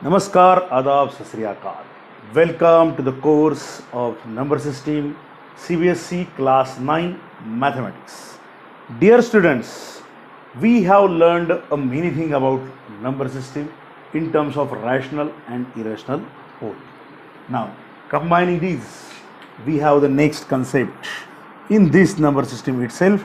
Namaskar, Adab, Sat Sri Akal. Welcome to the course of Number System CBSE Class 9 Mathematics. Dear students, we have learned many things about number system in terms of rational and irrational both. Now, combining these, we have the next concept in this number system itself,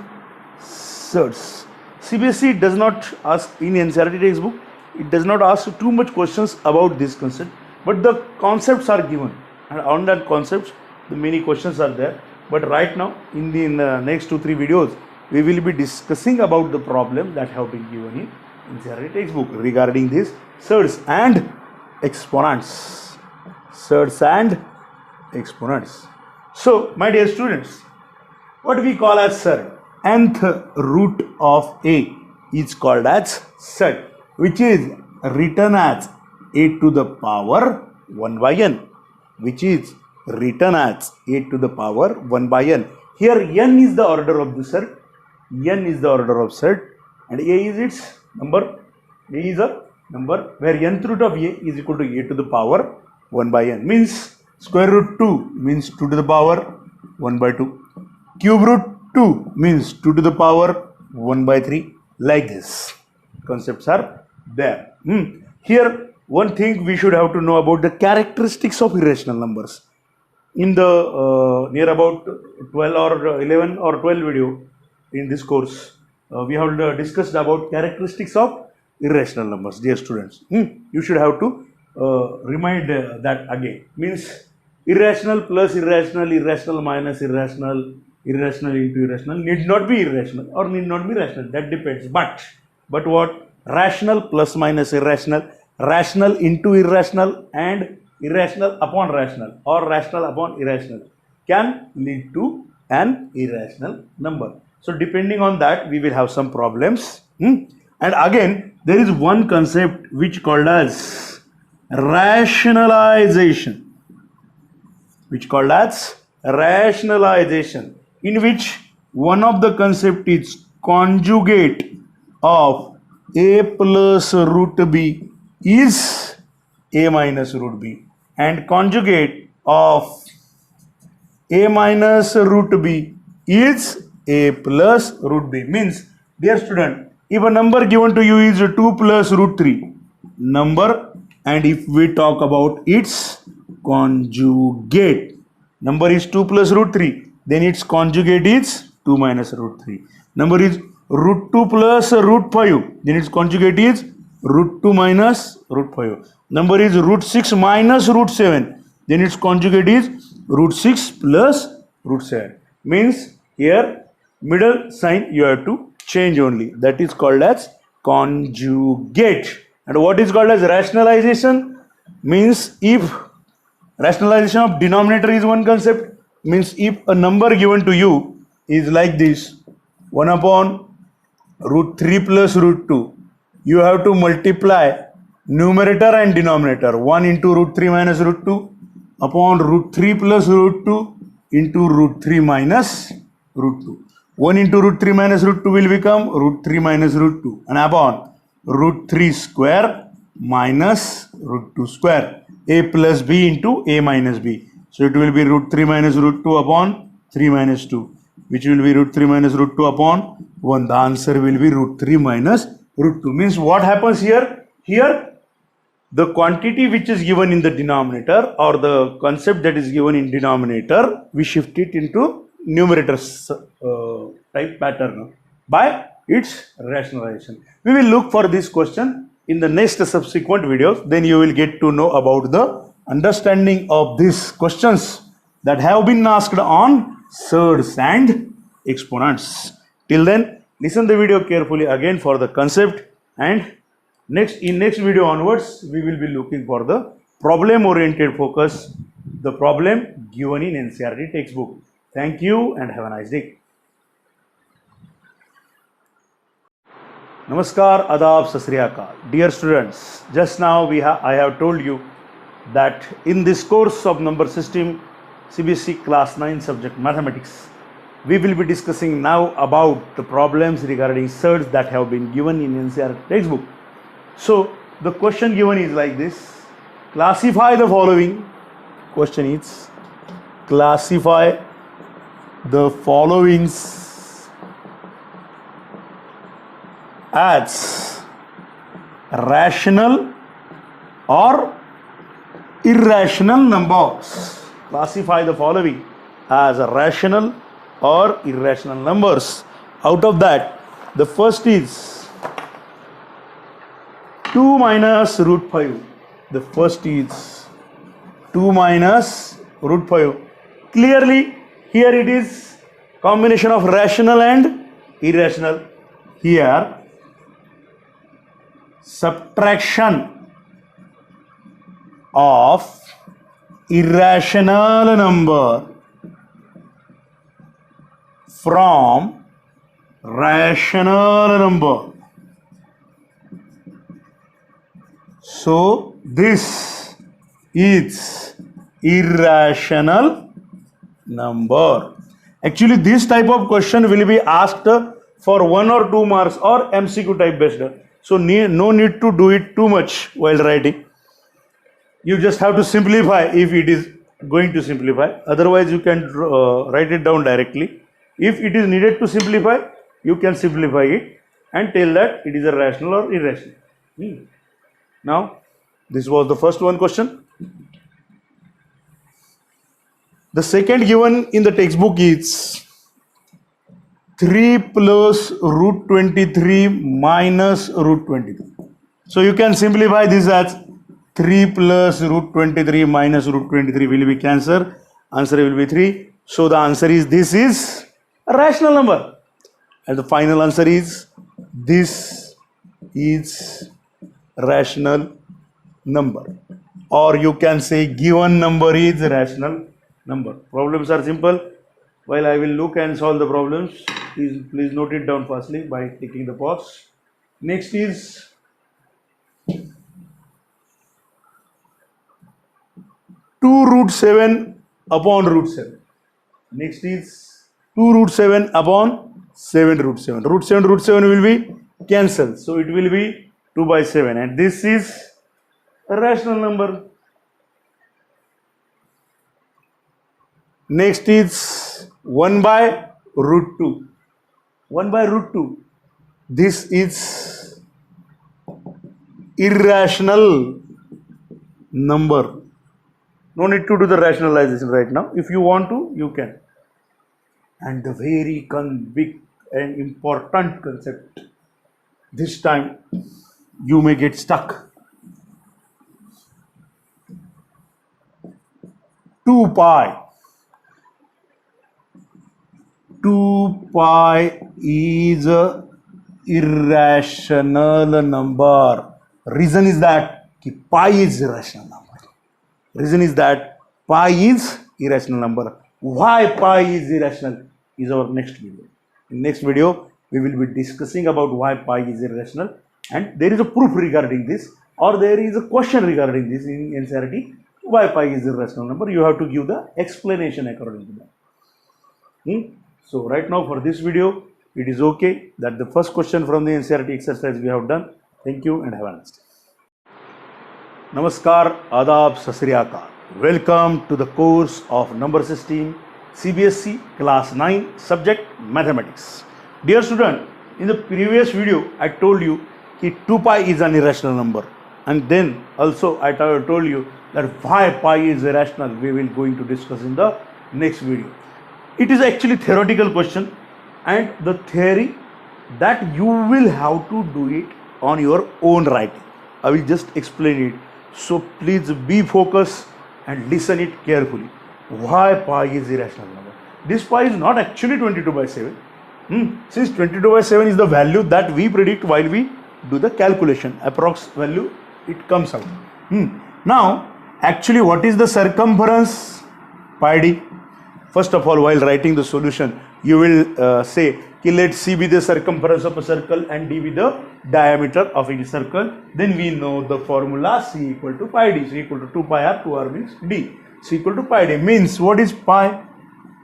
surds. CBSE does not ask in NCERT textbook, it does not ask too much questions about this concept, but the concepts are given, and on that concepts the many questions are there. But right now in the next 2-3 videos we will be discussing about the problem that have been given in NCERT textbook regarding this surds and exponents. Surds and exponents. So my dear students, what we call as surd, nth root of a is called as surd, which is written as a to the power 1 by n, which is written as a to the power 1 by n. Here n is the order of the surd, n is the order of surd, and a is its number. A is a number where nth root of a is equal to a to the power 1 by n, means square root 2 means 2 to the power 1 by 2, cube root 2 means 2 to the power 1 by 3, like this. Concepts are there. Here one thing we should have to know about the characteristics of irrational numbers. In the near about 12 or 11 or 12 video in this course, we have discussed about characteristics of irrational numbers. Dear students, you should have to remind that again. Means irrational plus irrational, irrational minus irrational, irrational into irrational need not be irrational or need not be rational. That depends. But what? Rational plus minus irrational, rational into irrational, and irrational upon rational or rational upon irrational can lead to an irrational number. So depending on that, we will have some problems. And again, there is one concept which called as rationalization, in which one of the concept is conjugate of a plus root b is a minus root b, and conjugate of a minus root b is a plus root b. Means, dear student, if a number given to you is 2 plus root 3 number, and if we talk about its conjugate, number is 2 plus root 3, then its conjugate is 2 minus root 3. Number is root 2 plus root 5, then its conjugate is root 2 minus root 5. Number is root 6 minus root 7, then its conjugate is root 6 plus root 7. Means here middle sign you have to change only. That is called as conjugate. And what is called as rationalization? Means if rationalization of denominator is one concept, means if a number given to you is like this, 1 upon root 3 plus root 2, you have to multiply numerator and denominator. 1 into root 3 minus root 2 upon root 3 plus root 2 into root 3 minus root 2. 1 into root 3 minus root 2 will become root 3 minus root 2, and upon root 3 square minus root 2 square, a plus b into a minus b. So it will be root 3 minus root 2 upon 3 minus 2, which will be root 3 minus root 2 upon 1. The answer will be root 3 minus root 2. Means what happens here? Here the quantity which is given in the denominator, or the concept that is given in denominator, we shift it into numerator type pattern by its rationalization. We will look for this question in the next subsequent videos. Then you will get to know about the understanding of these questions that have been asked on surds and exponents. Till then, listen the video carefully again for the concept, and next video onwards we will be looking for the problem oriented focus, the problem given in NCERT textbook. Thank you and have a nice day. Namaskar, Adab, Sat Sri Akal. Dear students, just now I have told you that in this course of number system CBSE class 9 subject mathematics, we will be discussing now about the problems regarding surds that have been given in NCERT textbook. So the question given is like this: classify the following. Question is, classify the followings as rational or irrational numbers. Classify the following as rational or irrational numbers. Out of that, the first is 2 minus root 5. The first is 2 minus root 5. Clearly, here it is combination of rational and irrational. Here, subtraction of irrational number from rational number. So this is irrational number. Actually, this type of question will be asked for 1 or 2 marks or MCQ type based. So no need to do it too much while writing. You just have to simplify if it is going to simplify. Otherwise, you can write it down directly. If it is needed to simplify, you can simplify it and tell that it is a rational or irrational. Now, this was the first one question. The second given in the textbook is 3 plus root 23 minus root 23. So you can simplify this as 3 plus root 23 minus root 23 will be cancelled. Answer will be 3. So the answer is this is a rational number. And the final answer is this is rational number. Or you can say given number is rational number. Problems are simple. While I will look and solve the problems, please note it down fastly by taking the pause. Next is 2 root 7 upon root 7. Next is 2 root 7 upon 7 root 7. Root 7 will be cancelled. So it will be 2 by 7. And this is a rational number. Next is 1 by root 2. 1 by root 2. This is irrational number. No need to do the rationalization right now. If you want to, you can. And the very big and important concept. This time you may get stuck. 2 pi. 2 pi is a irrational number. Reason is that pi is irrational number. Reason is that pi is irrational number. Why pi is irrational is our next video. In next video, we will be discussing about why pi is irrational, and there is a proof regarding this, or there is a question regarding this in NCERT. Why pi is irrational number? You have to give the explanation according to that. So right now for this video, it is okay that the first question from the NCERT exercise we have done. Thank you and have a nice day. Namaskar, Adab, Sat Sri Akal. Welcome to the course of number system CBSE class 9 subject mathematics. Dear student, in the previous video I told you that 2 pi is an irrational number, and then also I told you that why pi is irrational we will going to discuss in the next video. It is actually theoretical question, and the theory that you will have to do it on your own writing. I will just explain it. So please be focused and listen it carefully. Why pi is irrational number? This pi is not actually 22 by 7. Since 22 by 7 is the value that we predict while we do the calculation, approx value it comes out. Now actually what is the circumference? Pi d. First of all, while writing the solution, you will say, let C be the circumference of a circle and D be the diameter of a circle. Then we know the formula C equal to pi d. C equal to 2 pi r, 2r means d. C equal to pi d means what is pi?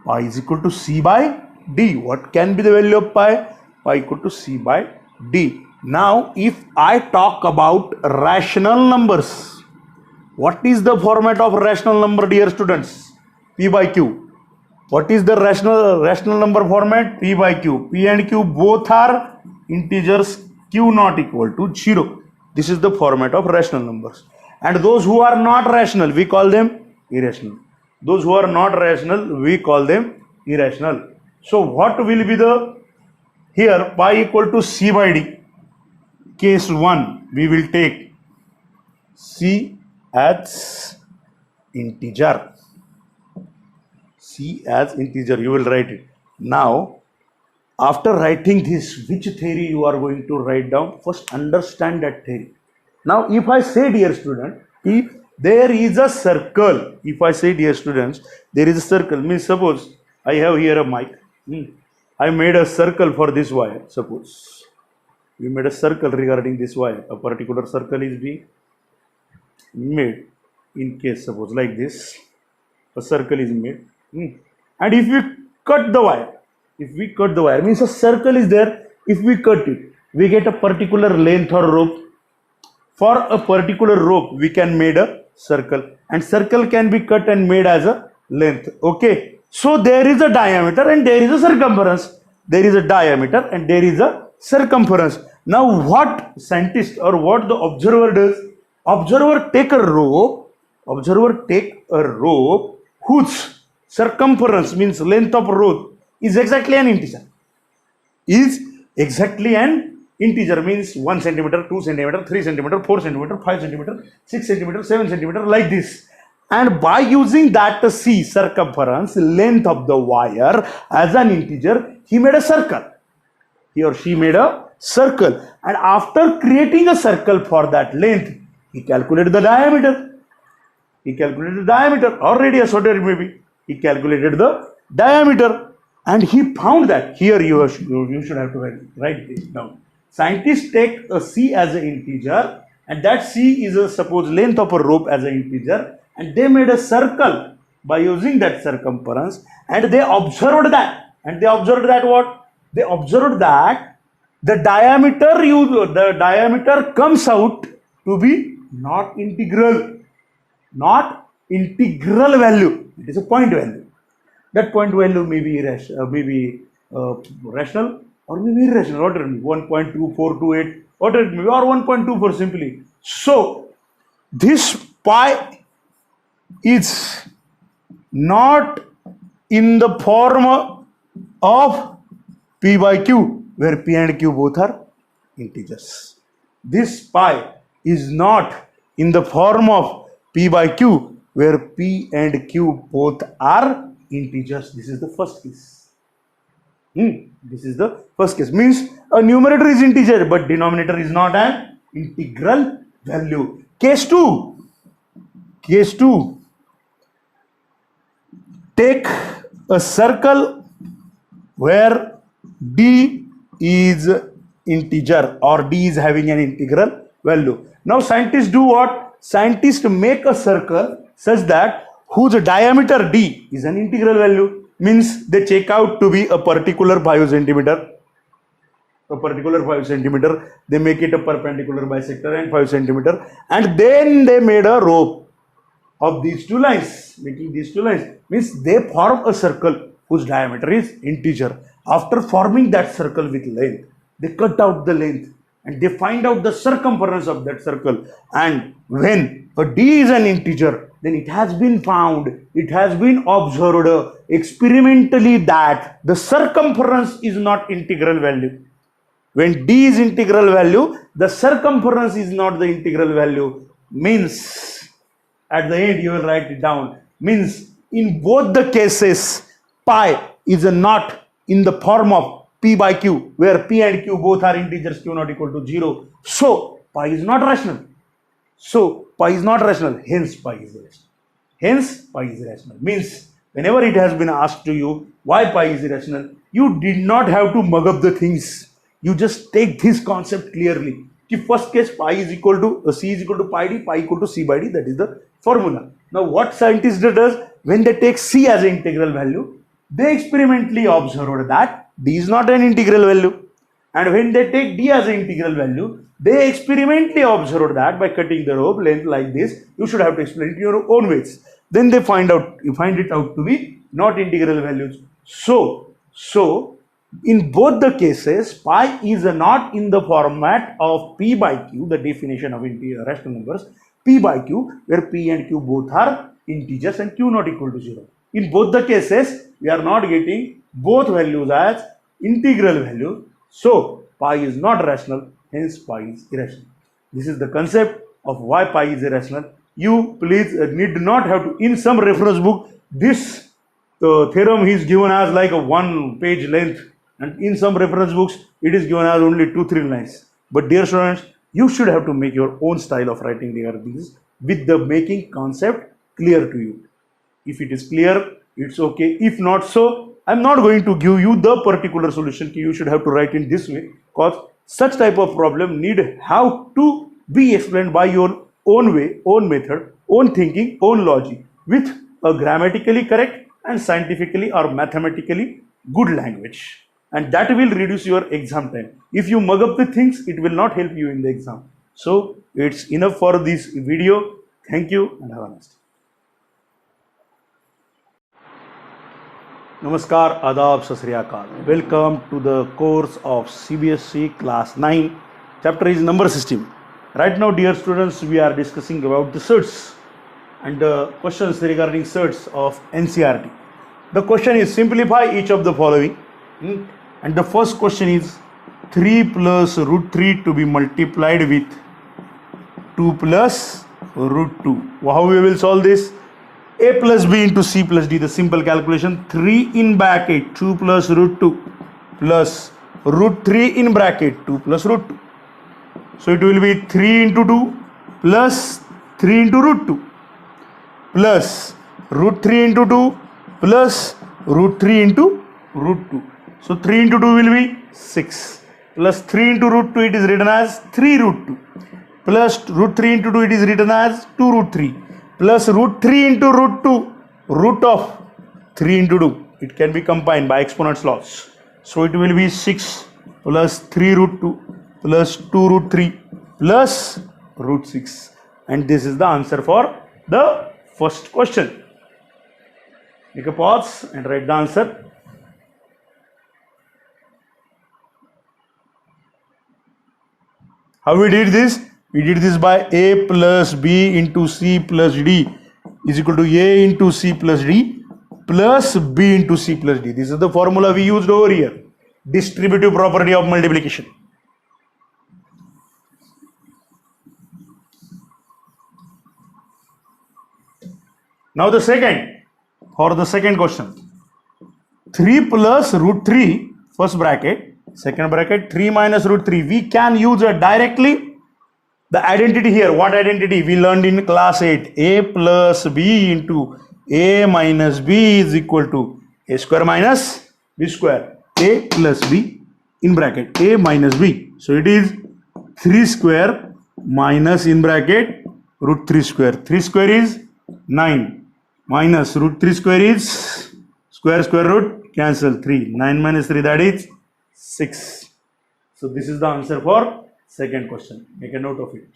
Pi is equal to C by d. What can be the value of pi? Pi equal to C by d. Now if I talk about rational numbers, What is the format of rational number, dear students? P by Q. What is the rational number format? P by Q. P and Q both are integers, Q not equal to 0. This is the format of rational numbers. And those who are not rational, we call them irrational. Those who are not rational, we call them irrational. So what will be the, here pi equal to C by D. Case 1, we will take C as integer. C as integer, you will write it. Now, after writing this, which theory you are going to write down? First understand that theory. Now, if I say, dear student, if there is a circle, if I say, dear students, there is a circle, means suppose I have here a mic. I made a circle for this wire, suppose. We made a circle regarding this wire. A particular circle is being made in case, suppose like this. A circle is made. And if we cut the wire, means a circle is there. If we cut it, we get a particular length or rope. For a particular rope, we can make a circle, and circle can be cut and made as a length. Okay. So there is a diameter and there is a circumference. There is a diameter and there is a circumference. Now what scientist or what the observer does? Observer take a rope whose circumference, means length of rope, is exactly an integer. Is exactly an integer, means 1 centimeter, 2 centimeter, 3 centimeter, 4 centimeter, 5 centimeter, 6 centimeter, 7 centimeter, like this. And by using that C, circumference, length of the wire, as an integer, he made a circle. He or she made a circle. And after creating a circle for that length, he calculated the diameter. Or radius, whatever it may be. He calculated the diameter. And he found that, here you should have to write this down. Scientists take a C as an integer, and that C is a suppose length of a rope as an integer, and they made a circle by using that circumference, and they observed that. And they observed that what? They observed that the diameter comes out to be not integral value. It is a point value. That point value may be rational or maybe irrational. What it may be, 1.2428, what it may be, or 1.24 simply. So this pi is not in the form of P by Q, where P and Q both are integers. This pi is not in the form of P by Q, where P and Q both are integers. This is the first case. This is the first case. Means a numerator is integer, but denominator is not an integral value. Case 2. Take a circle where D is integer, or D is having an integral value. Now scientists do what? Scientists make a circle such that whose diameter D is an integral value. Means they check out to be a particular 5 centimeter. They make it a perpendicular bisector and 5 centimeter, and then they made a rope of these two lines. Making these two lines means they form a circle whose diameter is integer. After forming that circle with length, they cut out the length and they find out the circumference of that circle. And when a D is an integer, then it has been found, it has been observed experimentally that the circumference is not integral value. When D is integral value, the circumference is not the integral value. Means, at the end you will write it down, means in both the cases, pi is not in the form of P by Q, where P and Q both are integers, Q not equal to 0. So pi is not rational. Hence pi is rational. Means whenever it has been asked to you why pi is irrational, you did not have to mug up the things. You just take this concept clearly. The first case, pi is equal to C is equal to pi D, pi equal to C by D. That is the formula. Now what scientists does, when they take C as an integral value, they experimentally observed that D is not an integral value. And when they take d as an integral value, they experimentally observed that by cutting the rope length like this, you should have to explain it in your own ways. Then they find it out to be not integral values. So in both the cases, pi is not in the format of p by q, the definition of rational numbers, p by q, where p and q both are integers and q not equal to 0. In both the cases, we are not getting both values as integral value. So pi is not rational, hence pi is irrational. This is the concept of why pi is irrational. You please need not have to, in some reference book, this theorem is given as like a 1 page length, and in some reference books it is given as only 2-3 lines. But dear students, you should have to make your own style of writing these with the making concept clear to you. If it is clear, it's okay. If not so, I'm not going to give you the particular solution. You should have to write in this way, because such type of problem need how to be explained by your own way, own method, own thinking, own logic, with a grammatically correct and scientifically or mathematically good language. And that will reduce your exam time. If you mug up the things, it will not help you in the exam. So it's enough for this video. Thank you and have a nice day. Namaskar, Adab, Sat Sri Akal. Welcome to the course of CBSE class 9. Chapter is number system. Right now, dear students, we are discussing about the sets and the questions regarding sets of NCERT. The question is simplify each of the following. And the first question is 3 plus root 3 to be multiplied with 2 plus root 2. How we will solve this? A plus b into c plus d, the simple calculation. 3 in bracket 2 plus root 2 plus root 3 in bracket 2 plus root 2. So it will be 3 into 2 plus 3 into root 2 plus root 3 into 2 plus root 3 into root 2. So 3 into 2 will be 6 plus 3 into root 2, it is written as 3 root 2 plus root 3 into 2, it is written as 2 root 3 plus root 3 into root 2, root of 3 into 2. It can be combined by exponents laws. So it will be 6 plus 3 root 2 plus 2 root 3 plus root 6. And this is the answer for the first question. Make a pause and write the answer. How we did this? We did this by a plus b into c plus d is equal to a into c plus d plus b into c plus d. This is the formula we used over here. Distributive property of multiplication. Now the second, for the second question. 3 plus root 3, first bracket, second bracket, 3 minus root 3. We can use directly the identity here. What identity? We learned in class 8. A plus b into a minus b is equal to a square minus b square. A plus b in bracket a minus b. So it is 3 square minus in bracket root 3 square. 3 square is 9 minus root 3 square is square root, cancel 3. 9 minus 3, that is 6. So this is the answer for second question. Make a note of it.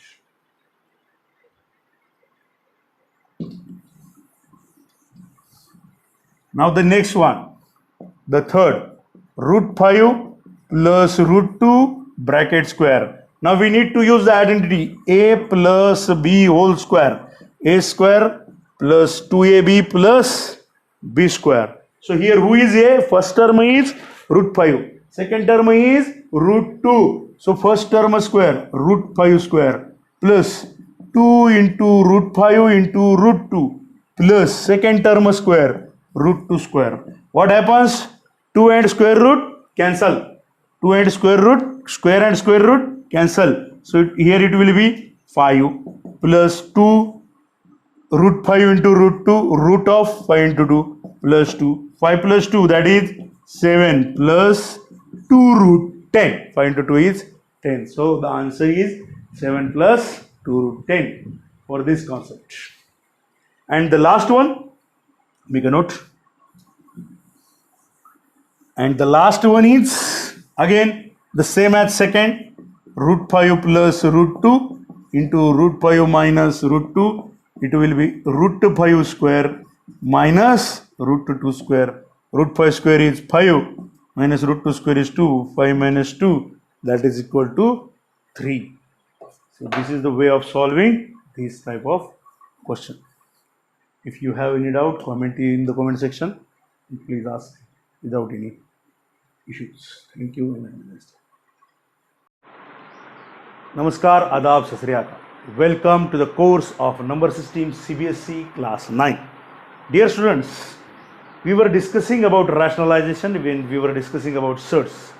Now the next one, the third, root 5 plus root 2 bracket square. Now we need to use the identity a plus b whole square. A square plus 2ab plus b square. So here who is a? First term is root 5. Second term is root 2. So first term square, root 5 square plus 2 into root 5 into root 2 plus second term square, root 2 square. What happens? 2 and square root cancel. 2 and square root, square and square root cancel. So here it will be 5 plus 2 root 5 into root 2, root of 5 into 2 plus 2. 5 plus 2, that is 7 plus 2 root 10. 5 into 2 is 10. So the answer is 7 plus 2 root 10 for this concept. And the last one, make a note. And the last one is again The same as second, root 5 plus root 2 into root 5 minus root 2. It will be root 5 square minus root 2 square. Root 5 square is 5 minus root 2 square is 2. 5 minus 2, that is equal to 3. So this is the way of solving this type of question. If you have any doubt, comment in the comment section. Please ask without any issues. Thank you and have a nice day. Namaskar, Adab, Sat Sri Akal. Welcome to the course of number system CBSE class 9. Dear students, we were discussing about rationalization when we were discussing about surds.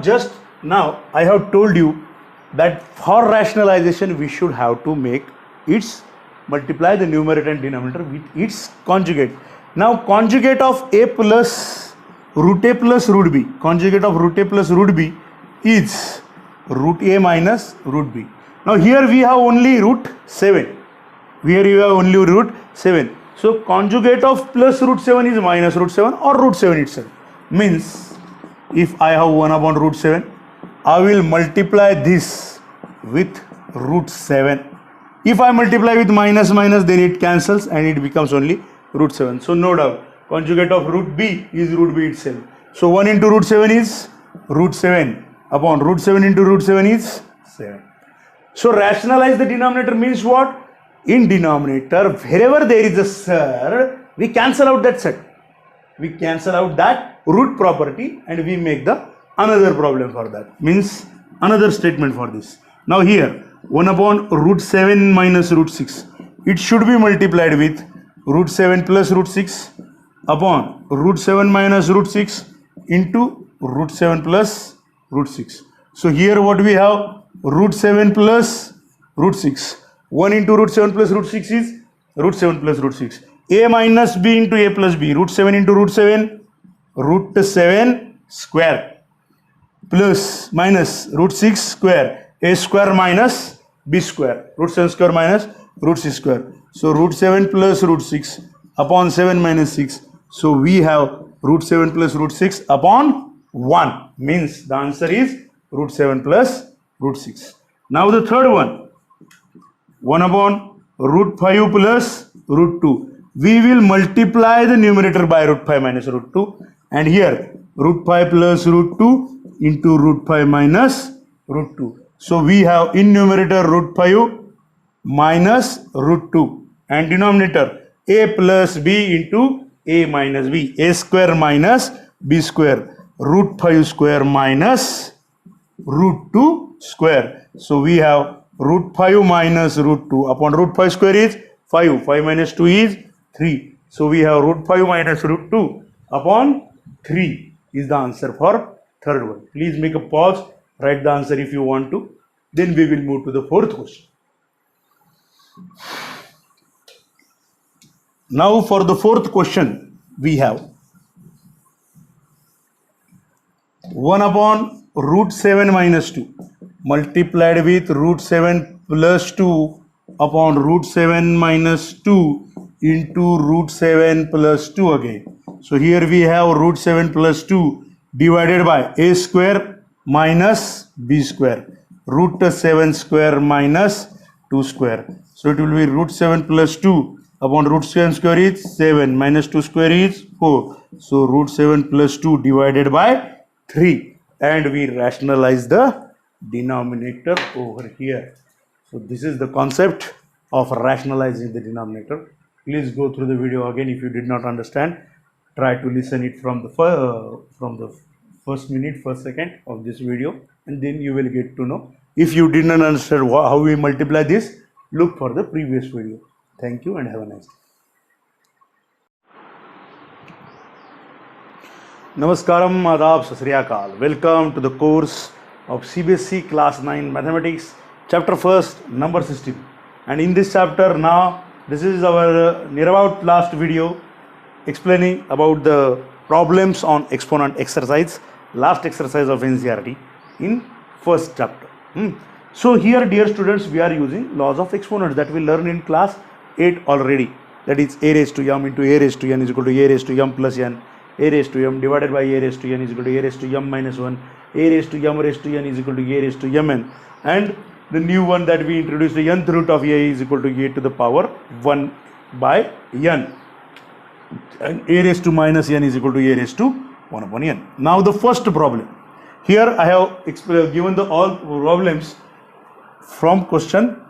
Just now I have told you that for rationalization we should have to make its multiply the numerator and denominator with its conjugate. Now conjugate of a plus root a plus root b, conjugate of root a plus root b is root a minus root b. Now here we have only root 7. Here you have only root 7. So conjugate of plus root 7 is minus root 7 or root 7 itself. Means if I have 1 upon root 7, I will multiply this with root 7. If I multiply with minus, then it cancels and it becomes only root 7. So no doubt, conjugate of root b is root b itself. So 1 into root 7 is root 7 upon root 7 into root 7 is 7. So rationalize the denominator means what? In denominator, wherever there is a surd, we cancel out that surd. We cancel out that root property and we make the another problem for that. Means another statement for this. Now here 1 upon root 7 minus root 6. It should be multiplied with root 7 plus root 6 upon root 7 minus root 6 into root 7 plus root 6. So here what we have? Root 7 plus root 6. 1 into root 7 plus root 6 is root 7 plus root 6. A minus b into a plus b. Root 7 into root 7. Root 7 square plus minus root 6 square. A square minus b square. Root 7 square minus root 6 square. So root 7 plus root 6 upon 7 minus 6. So we have root 7 plus root 6 upon 1. Means the answer is root 7 plus root 6. Now the third one. 1 upon root 5 plus root 2. We will multiply the numerator by root 5 minus root 2. And here root 5 plus root 2 into root 5 minus root 2. So we have in numerator root 5 minus root 2 and denominator a plus b into a minus b. A square minus b square. Root 5 square minus root 2 square. So we have root 5 minus root 2 upon root 5 square is 5. 5 minus 2 is 3. So we have root 5 minus root 2 upon 3 is the answer for third one. Please make a pause. Write the answer if you want to. Then we will move to the fourth question. Now for the fourth question, we have 1 upon root 7 minus 2 multiplied with root 7 plus 2 upon root 7 minus 2 into root 7 plus 2 again. So here we have root 7 plus 2 divided by a square minus b square. Root 7 square minus 2 square. So it will be root 7 plus 2 upon root 7 square is 7 minus 2 square is 4. So root 7 plus 2 divided by 3 and we rationalize the denominator over here. So this is the concept of rationalizing the denominator. Please go through the video again if you did not understand. Try to listen it from the first minute, first second of this video and then you will get to know. If you did not understand how we multiply this, look for the previous video. Thank you and have a nice day. Namaskaram, Adab, Sat Sri Akal. Welcome to the course of CBSE class 9 mathematics, chapter 1st, number system. And in this chapter now, this is our near about last video explaining about the problems on exponent exercise, last exercise of NCERT in first chapter. So here dear students, we are using laws of exponents that we learned in class 8 already. That is a raised to m into a raised to n is equal to a raised to m plus n. a raised to m divided by a raised to n is equal to a raised to m minus 1, a raised to m raised to n is equal to a raised to mn, and the new one that we introduced, the nth root of a is equal to a to the power 1 by n, and a raised to minus n is equal to a raised to 1 upon n. Now the first problem. Here I have given the all problems from question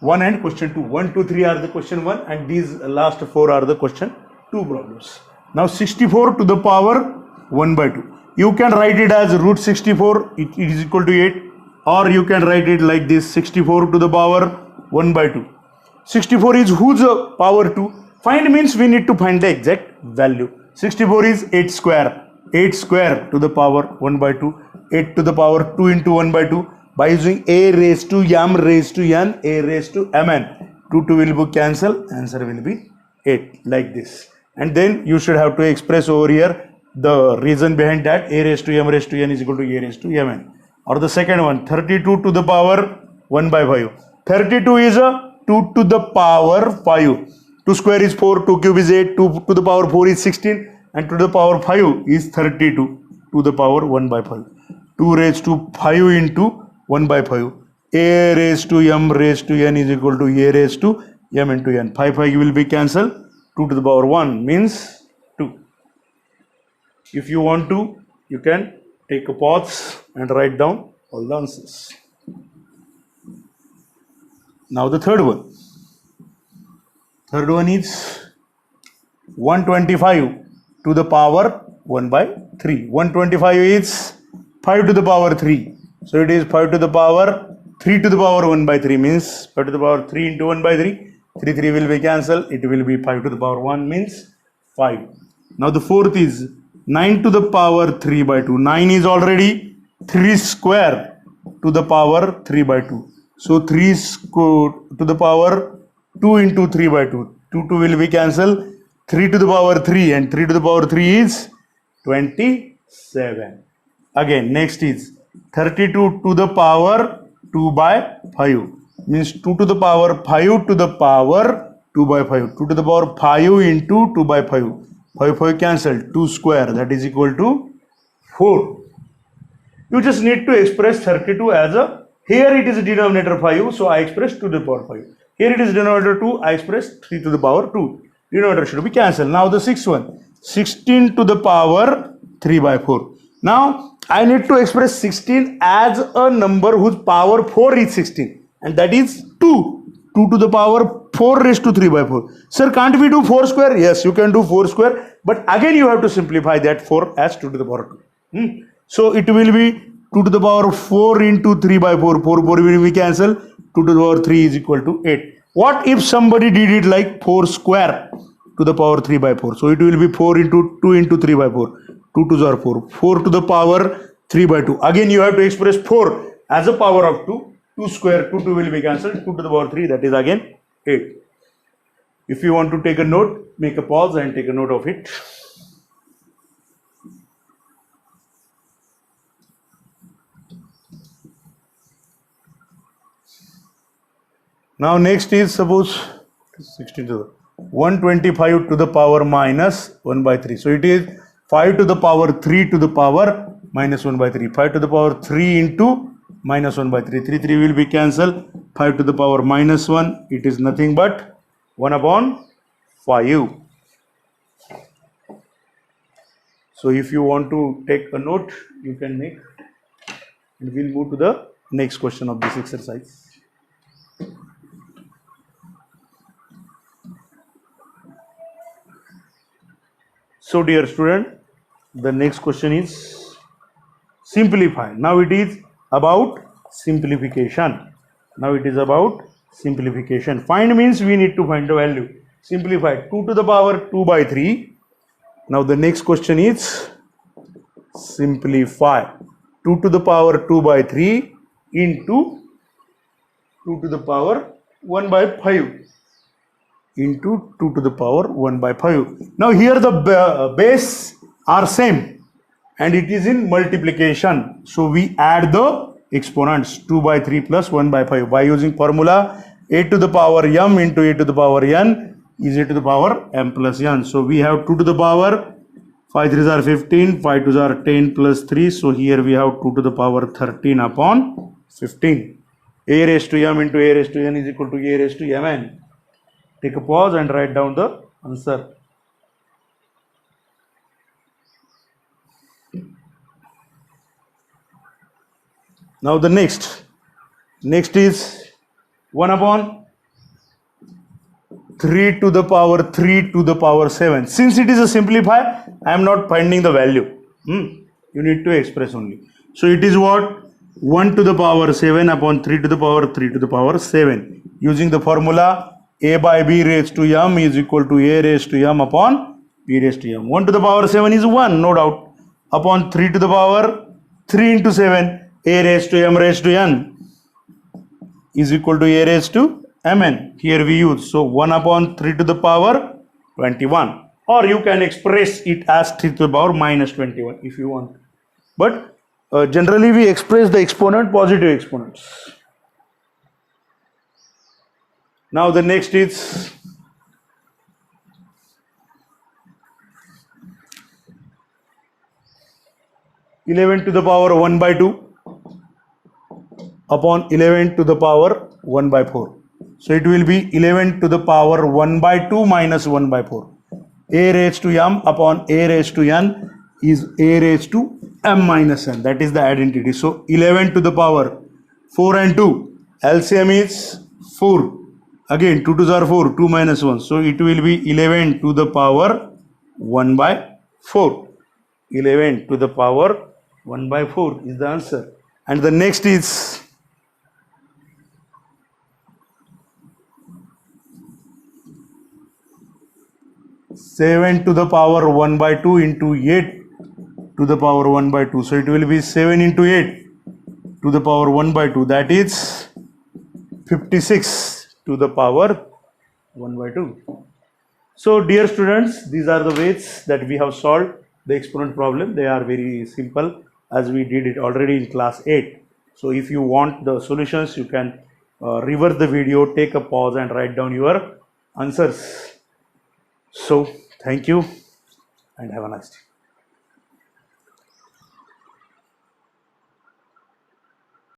1 and question 2. 1, 2, 3 are the question 1 and these last 4 are the question 2 problems. Now 64 to the power 1 by 2. You can write it as root 64, it is equal to 8, or you can write it like this, 64 to the power 1 by 2. 64 is whose power 2? Find means we need to find the exact value. 64 is 8 square. 8 square to the power 1 by 2. 8 to the power 2 into 1 by 2. By using a raised to m raised to n, a raised to mn. 2 will be cancel. Answer will be 8 like this. And then you should have to express over here the reason behind that. A raised to m raised to n is equal to a raised to mn. Or the second one, 32 to the power 1 by 5. 32 is a 2 to the power 5. 2 square is 4, 2 cube is 8, 2 to the power 4 is 16, and 2 to the power 5 is 32 to the power 1 by 5. 2 raised to 5 into 1 by 5. A raised to m raised to n is equal to a raised to m into n. 5 will be cancelled. 2 to the power 1 means 2. If you want to, you can take a pause and write down all the answers. Now the third one. Third one is 125 to the power 1 by 3. 125 is 5 to the power 3. So it is 5 to the power 3 to the power 1 by 3 means 5 to the power 3 into 1 by 3. 3 will be cancelled. It will be 5 to the power 1 means 5. Now the fourth is 9 to the power 3 by 2. 9 is already 3 square to the power 3 by 2. So 3 to the power 2 into 3 by 2. 2 will be cancelled. 3 to the power 3 and 3 to the power 3 is 27. Again, next is 32 to the power 2 by 5. Means 2 to the power 5 to the power 2 by 5. 2 to the power 5 into 2 by 5. 5 cancelled. 2 square, that is equal to 4. You just need to express 32 as a, here it is denominator 5, so I express 2 to the power 5. Here it is denominator 2, I express 3 to the power 2. Denominator should be cancelled. Now the sixth one, 16 to the power 3 by 4. Now I need to express 16 as a number whose power 4 is 16, and that is 2. 2 to the power 4 raised to 3 by 4. Sir, can't we do 4 square? Yes, you can do 4 square, but again you have to simplify that 4 as 2 to the power 2. So it will be 2 to the power 4 into 3 by 4. 4 will be cancelled. 2 to the power 3 is equal to 8. What if somebody did it like 4 square to the power 3 by 4? So it will be 4 into 2 into 3 by 4. 2 to the 4. 4 to the power 3 by 2. Again you have to express 4 as a power of 2. 2 square, 2 will be cancelled. 2 to the power 3, that is again 8. If you want to take a note, make a pause and take a note of it. Now next is, suppose 16 to the 125 to the power minus 1 by 3. So it is 5 to the power 3 to the power minus 1 by 3. 5 to the power 3 into minus 1 by 3. 3 will be cancelled. 5 to the power minus 1. It is nothing but 1 upon 5. So if you want to take a note, you can make. And we'll move to the next question of this exercise. So dear student, the next question is simplify. Now it is about simplification. Now it is about simplification. Find means we need to find the value. Simplify 2 to the power 2 by 3. Now the next question is simplify 2 to the power 2 by 3 into 2 to the power 1 by 5 into 2 to the power 1 by 5. Now here the base are same and it is in multiplication. So we add the exponents 2 by 3 plus 1 by 5 by using formula a to the power m into a to the power n is a to the power m plus n. So we have 2 to the power 5 3s are 15, 5 2s are 10 plus 3. So here we have 2 to the power 13 upon 15. A raised to m into a raised to n is equal to a raised to mn. Take a pause and write down the answer. Now the next is 1 upon 3 to the power 3 to the power 7. Since it is a simplify, I am not finding the value. You need to express only. So it is what? 1 to the power 7 upon 3 to the power 3 to the power 7. Using the formula a by b raised to m is equal to a raised to m upon b raised to m. 1 to the power 7 is 1, no doubt. Upon 3 to the power 3 into 7, a raised to m raised to n is equal to a raised to mn. Here we use. So 1 upon 3 to the power 21. Or you can express it as 3 to the power minus 21 if you want. But generally we express the exponent positive exponents. Now the next is (11 to the power 1 by 2) upon 11 to the power 1 by 4. So it will be 11 to the power 1 by 2 minus 1 by 4. A raised to m upon a raised to n is a raised to m minus n. That is the identity. So 11 to the power 4 and 2. LCM is 4. Again 2 2s are 4. 2 minus 1. So it will be 11 to the power 1 by 4. 11 to the power 1 by 4 is the answer. And the next is 7 to the power 1 by 2 into 8 to the power 1 by 2. So it will be 7 into 8 to the power 1 by 2. That is 56 to the power 1 by 2. So dear students, these are the ways that we have solved the exponent problem. They are very simple as we did it already in class 8. So if you want the solutions, you can reverse the video, take a pause and write down your answers. So thank you and have a nice day.